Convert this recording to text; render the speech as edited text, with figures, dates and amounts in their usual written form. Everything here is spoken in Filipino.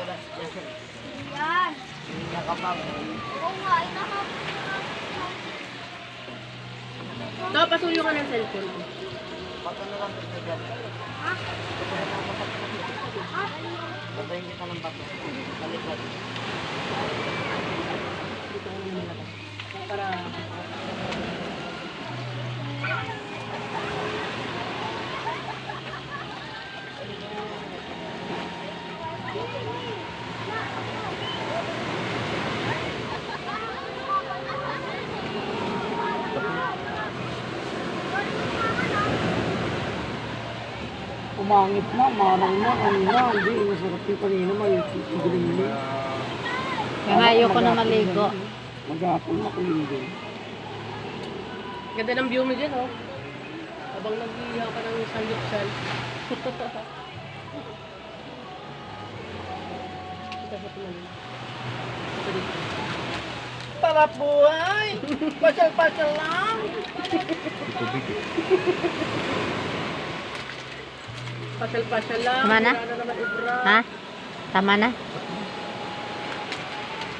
Yan. Nakapag. Oo nga, inakap. Ito, pasuyo ka ng cellphone ko. Bato na lang ito dyan. Ha? Ha? Batayin kita ng bato. Malikot. Dito ko naman nilabas. Para... Umangit na, marang na, ano na, hindi, masarap yung kanina, may giling mo. Kaya ayoko na maligo. Maghapon makuling din. Ganda ng view mo dyan, oh. Habang nag-iihaw ka ng sandupsal. Dapat naman. Ito dito. Sarap buhay! Pasyal-pasyal lang! Pasyal-pasyal lang. Tama na? Wala na naman ibra. Ha? Tama na?